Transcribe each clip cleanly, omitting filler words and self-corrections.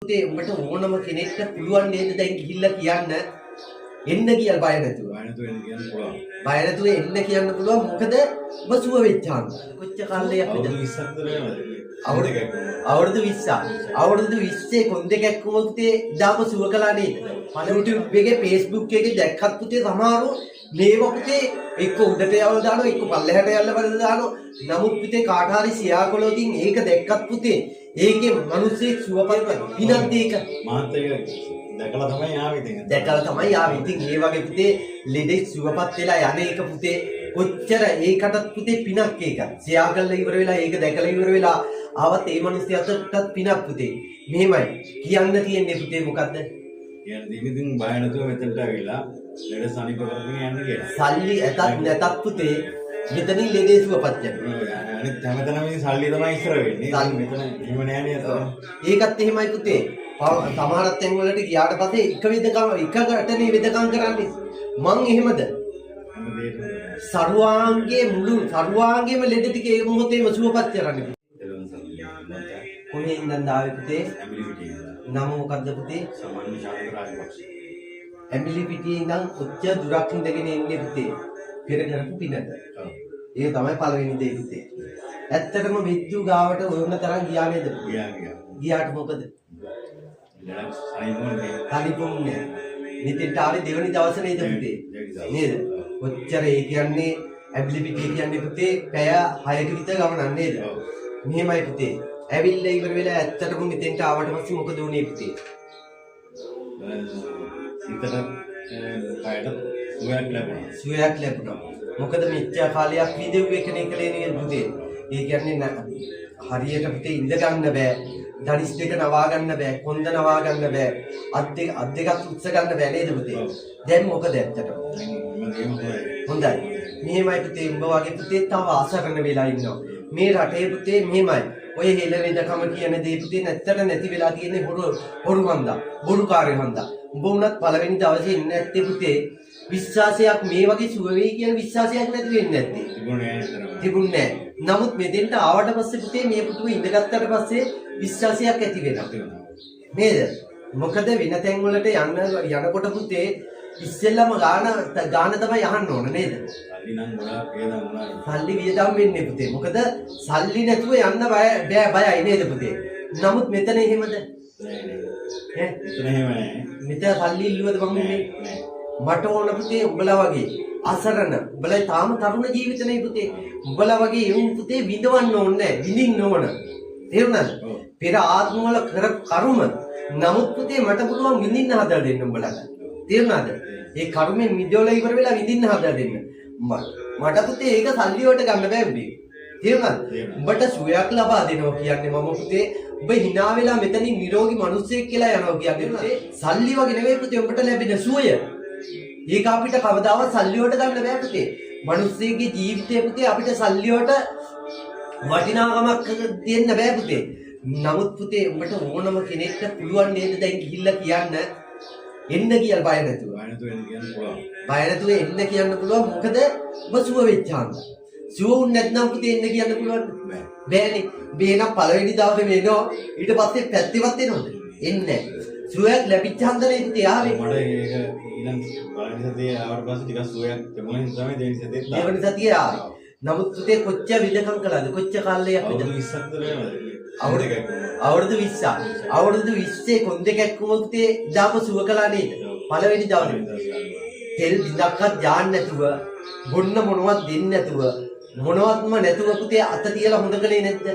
පුතේ උඹට ඕනම කෙනෙක්ට පුළුවන් නේද දැන් ගිහිල්ලා කියන්න එන්න කියලා බය නැතුව. බය නැතුව එන්න කියන්න පුළුවන්. බය නැතුව එන්න කියන්න පුළුවන් මොකද ඔබ සුව වෙච්චාම. කොච්චර කාලයක් අවුරුදු 20ක් විතර අවුරුදු 20ක්. අවුරුදු 20 කොන්දේ කැක්කුම පුතේ දාම සුව කළා නේද? YouTube එකේ Facebook එකේ දැක්කත් පුතේ සමහරව මේව පුතේ එක්ක උඩට යවලා දානවා එක්ක පල්ලෙහාට යල්ලා බලලා දානවා. නමුත් පුතේ කාට හරි ෂෙයා කළොතින් ඒක දැක්කත් පුතේ ඒකේ මිනිස්සෙක් සුවපත් පිනක් ඒක මාත් ඒක දැකලා තමයි ආවේ ඉතින්. දැකලා තමයි ආවේ. ඉතින් ඒ වගේ පුතේ ලෙඩෙක් සුවපත් වෙලා යන්නේ ඒක පුතේ කොච්චර ඒකටත් පුතේ පිනක් ඒක. ෂෙයා කරලා ඉවර වෙලා ඒක දැකලා ඉවර වෙලා ආවත් ඒ මිනිස්සයාටත් පිනක් පුතේ. මෙහෙමයි කියන්න තියෙන්නේ පුතේ මොකද්ද? කියන්නේ ඉතින් බය නැතුව මෙතනට ඇවිල්ලා ලෙඩ සනීප කරගෙන යන්න කියලා. සල්ලි ඇතත් නැතත් පුතේ මෙතනින් ලෙඩේ සුවපත් වෙනවා. අනිත් හැමතැනම ඉතින් සල්ලි තමයි ඉස්සර වෙන්නේ. සල්ලි මෙතන එහෙම නෑ නේද? ඒකත් එහෙමයි පුතේ. සමහරත් තැන් වලට ගියාට පස්සේ එක එකකටනේ වෙදකම් කරන්නේ. මං එහෙමද? සරුවාංගේම ලෙඩ ටික ඒ මොහොතේම සුවපත් කරන්නේ. කොහේ ඉඳන්ද ආවේ පුතේ? නම මොකද්ද පුතේ? සාමාන්‍ය ශාන්ත රාජපක්ෂ. ඇඹිලි පිටියේ ඉඳන් කොච්චර දුරක් ඉඳගෙන එන්නේ පුතේ? පෙර කරපු පිනද? ඒක තමයි පළවෙනි දේ පුතේ. ඇත්තටම විද්දු ගාවට ඔයන තරම් ගියා නේද? ගියාට මොකද? හරිපොන්නේ. නිතින්ට ආවේ දෙවෙනි දවසේ නේද පුතේ? නේද? කොච්චර ඒ කියන්නේ ඇඹිලි පිටිය කියන්නේ පුතේ පැය 6ක විතර ගමනක් නේද? මෙහෙමයි පුතේ. ඇවිල්ලා ඉවර වෙලා ඇත්තටම මෙතෙන්ට ආවට පස්සේ මොකද වුනේ පුතේ? සිතට කායට සුවයක් ලැබුණා. මොකද මෙච්චර කාලයක් විදෙව්වේ කෙනෙක් කලේ නේද පුතේ? ඒ කියන්නේ හරියට පුතේ ඉඳ ගන්න බෑ. ධනිස් දෙක නවා ගන්න බෑ. කොන්ද නවා ගන්න බෑ. අත් දෙකක් උත්ස ගන්න බෑ නේද පුතේ? දැන් මොකද ඇත්තටම? හොඳයි. මෙහෙමයි පුතේ උඹ වගේ පුතේ තව අසරණ වෙලා ඉන්නවා. මේ රටේ පුතේ මෙහෙමයි. ඔය හෙළ වෙදකම කියන දේ පුතේ නැත්තට නැති වෙලා තියෙන්නේ හොරු හන්දා. බොරුකාරය හන්දා. උඹ උනත් පළවෙනි දවසේ ඉන්න ඇත්තේ පුතේ විශ්වාසයක් මේ වගේ සුව වෙයි කියන විශ්වාසයක් නැති වෙන්නේ නැත්තේ. තිබුණේ නැහැ. නමුත් මෙතෙන්ට ආවට පස්සේ පුතේ මේ පුතුව ඉඳගත්තට පස්සේ විශ්වාසයක් ඇති වෙනවා. නේද? මොකද වෙන තැන් වලට යනකොට පුතේ ඉස්සෙල්ලම ගාන තමයි අහන්න ඕන නේද? සල්ලි නම් ගොඩාක් වේදම් වුණා. සල්ලි වියදම් වෙන්නේ පුතේ. මොකද සල්ලි නැතුව යන්න බයයි නේද පුතේ? නමුත් මෙතන එහෙමද? මෙතන එහෙම නෑ. මෙතන සල්ලි ඉල්ලුවද මම මේ? මට ඕන පුතේ උඹලා වගේ අසරණ උඹලා තාම තරුණ ජීවිතනේ පුතේ. උඹලා වගේ යුන් පුතේ විඳවන්න ඕනේ නැහැ. විඳින්න ඕන. තේරුණාද? පෙර ආත්ම වල කරපු කර්ම. නමුත් පුතේ මට පුළුවන් විඳින්න හදලා දෙන්න උඹලා. තේරුණාද? ඒ කර්මෙන් මිදවලා ඉවර වෙලා විඳින්න හදලා දෙන්න. මට පුතේ ඒක සල්ලි වලට ගන්න බෑ උඹේ. තේරුණාද? උඹට සුවයක් ලබා දෙනවා කියන්නේ මම පුතේ උඹ hina වෙලා මෙතනින් නිරෝගී මිනිස්සෙක් කියලා යනවා කියන්නේ පුතේ සල්ලි වගේ නෙවෙයි පුතේ උඹට ලැබෙන සුවය. ඒක අපිට කවදාවත් සල්ලි වලට ගන්න බෑ පුතේ. මිනිස්සෙගේ ජීවිතේ පුතේ අපිට සල්ලි වලට වටිනාකමක් දෙන්න බෑ පුතේ. නමුත් පුතේ උඹට ඕනම කෙනෙක්ට පුළුවන් නේද දැන් ගිහිල්ලා කියන්න එන්න කියලා බය නැතුව. බය නැතුව එන්න කියන්න පුළුවන්. බය නැතුව එන්න කියන්න පුළුවන් මොකද ඔබ සුව වෙච්චාම. සුව වුණ නැත්නම් පුතේ එන්න කියන්න පුළුවන් නෑ. බෑනේ. බේනම් පළවෙනි දවසේ වෙනවා ඊට පස්සේ පැත්තේවත් එනවද? එන්නේ නෑ. සුවයක් ලැබිච්ච හන්දනේ පුතේ ආවේ. මට ඒක ඊළඟ පළවෙනි සතියේ ආවට පස්සේ ටිකක් සුවයක් තිබුණා නිසා තමයි දෙවෙනි සතියේ ආවේ. දෙවෙනි සතියේ ආවේ. නමුත් පුතේ කොච්චර විදකම් කළාද? කොච්චර කාලයක් විද? අවුරුදු 20ක්. අවුරුදු 20 කොන්දේ කැක්කුම පුතේ දාප සුව කළා නේද? පළවෙනි දවසේ. තෙල් දිනක්වත් යාන්න නැතුව, බොන්න මොනවත් දෙන්නේ නැතුව, මොනවත්ම නැතුව පුතේ අත තියලා හොඳ කලේ නැද්ද?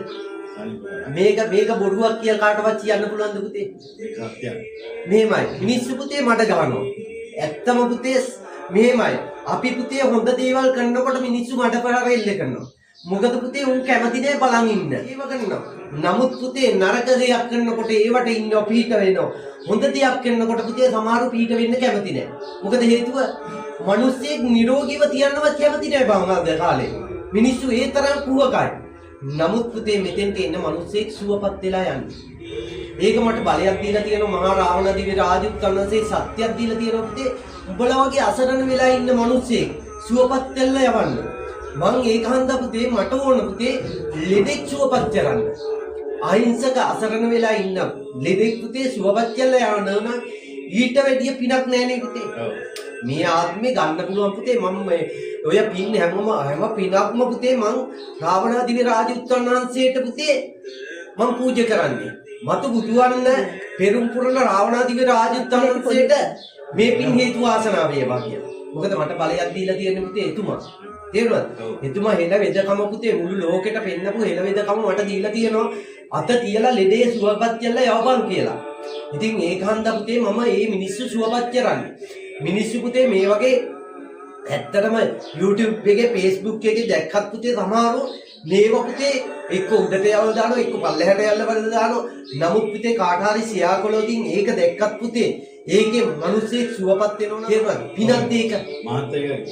මේක බොරුවක් කියලා කාටවත් කියන්න පුළුවන්ද පුතේ? ඒක සත්‍යයක්. මෙහෙමයි. මිනිස්සු පුතේ මට ගහනවා. ඇත්තම පුතේ මෙහෙමයි. අපි පුතේ හොඳ දේවල් කරනකොට මිනිස්සු මට පෙරෙල්ල කරනවා. මොකද පුතේ උන් කැමති නෑ බලන් ඉන්න. ඒව කරනවා. නමුත් පුතේ නරක දෙයක් කරනකොට ඒවට ඉන්නව පිට වෙනවා. හොඳ දෙයක් කරනකොට පුතේ සමහරු පිට වෙන්න කැමති නෑ. මොකද හේතුව මිනිස්සෙක් නිරෝගීව තියන්නවත් කැමති නෑ බං අද කාලේ. මිනිස්සු ඒ තරම් කුහකයි. නමුත් පුතේ මෙතෙන්ට එන්න මිනිස්සෙක් සුවපත් වෙලා යන්නේ. ඒක මට බලයක් දීලා තියෙනවා මහා රාවණ දිව්‍ය රාජුත් කන්නසේ සත්‍යයක් දීලා තියෙනවා පුතේ. උඹලා වගේ අසරණ වෙලා ඉන්න මිනිස්සෙක් සුවපත් වෙලා යවන්න. මං ඒක හන්දා පුතේ මට ඕන පුතේ ලෙඩෙක් සුවපත් කරන්න. අහිංසක අසරණ වෙලා ඉන්න ලෙඩෙක් පුතේ සුවපත් කියලා යනවා ඊට වැඩිය පිනක් නැහැනේ පුතේ. මේ ආත්මේ ගන්න පුළුවන් පුතේ මම ඔය පින් හැම පිනක්ම පුතේ මං රාවණාදිවි රාජ උත්තමහන්සේට පුතේ මං පූජා කරන්නේ. මතු බුදුවන්න පෙරම් පුරන රාවණාදිවි රාජ උත්තමහන්සේට මේ පින් හේතු වාසනාව වේවා කියලා. මොකද මට බලයක් දීලා තියෙන පුතේ එතුමා. තේරුණාද? එතුමා හෙළ වෙදකම පුතේ මුළු ලෝකෙට පෙන්නපු හෙළ වෙදකම මට දීලා තියෙනවා. අත තියලා ලෙඩේ සුවපත් කියලා යවපන් කියලා. ඉතින් ඒක හන්දා පුතේ මම මේ මිනිස්සු සුවපත් කරන්නේ. මිනිස්සු පුතේ මේ වගේ ඇත්තටම YouTube එකේ Facebook එකේ දැක්කත් පුතේ සමහරව මේව පුතේ එක්ක උඩට යවලා දානවා එක්ක පල්ලෙහාට යල්ලා බලලා දානවා. නමුත් පුතේ කාට හරි ෂෙයා කළොතින් ඒක දැක්කත් පුතේ ඒකේ මිනිස්සෙක් සුවපත් වෙනවා නේද? පිනක් ඒක. මාත් ඒක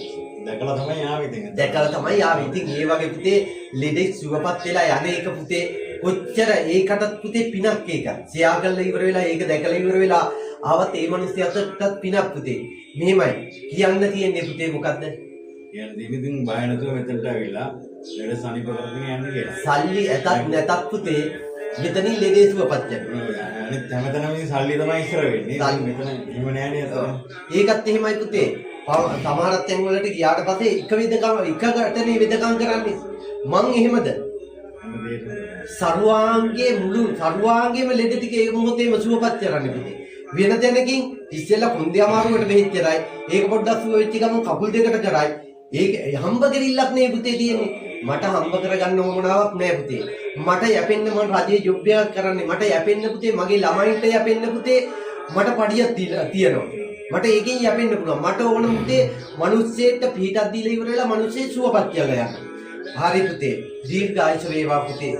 දැකලා තමයි ආවේ ඉතින්. දැකලා තමයි ආවේ. ඉතින් ඒ වගේ පුතේ ලෙඩෙක් සුවපත් වෙලා යන්නේ ඒක පුතේ කොච්චර ඒකටත් පුතේ පිනක් ඒක. ෂෙයා කරලා ඉවර වෙලා ඒක දැකලා ඉවර වෙලා ආවත් ඒ මිනිස්සයාටත් පිනක් පුතේ. මෙහෙමයි. කියන්න තියෙන්නේ පුතේ මොකද්ද? කියන්නේ ඉතින් බය නැතුව මෙතනට ආවිලා ලෙඩ සනීප කරගෙන යන්න කියලා. සල්ලි ඇතත් නැතත් පුතේ මෙතනින් ලෙඩේ සුවපත් වෙනවා. අනිත් හැමතැනම ඉතින් සල්ලි තමයි ඉස්සර වෙන්නේ. මෙතන එහෙම නෑනේ අතන. ඒකත් එහෙමයි පුතේ. සමහරත් තැන් වලට ගියාට පස්සේ එක වෙදකම එකකටනේ වෙදකම් කරන්නේ. මං එහෙමද? සර්වාංගයේම ලෙඩ ටික ඒ මොහොතේම සුවපත් කරන්නේ පුතේ. වෙන තැනකින් ඉස්සෙල්ලා කුන්දේ අමාරුවට බෙහෙත් කරයි. ඒක පොඩ්ඩක් සුව වෙච්ච ගමන් කකුල් දෙකට කරයි. ඒක හම්බ කිරිල්ලක් නේ පුතේ තියෙන්නේ. මට හම්බ කරගන්න ඕමනාවක් නෑ පුතේ. මට යැපෙන්න මම රජයේ ජොබ් එකක් කරන්නේ. මට යැපෙන්න පුතේ මගේ ළමයින්ට යැපෙන්න පුතේ මට පඩියක් තියෙනවා. මට ඒකෙන් යැපෙන්න පුළුවන්. මට ඕන පුතේ මිනිස්සෙට පිටක් දීලා ඉවර වෙලා මිනිස්සේ සුවපත් කියලා යන්න. හරි පුතේ. දීර්ඝායුෂ වේවා පුතේ.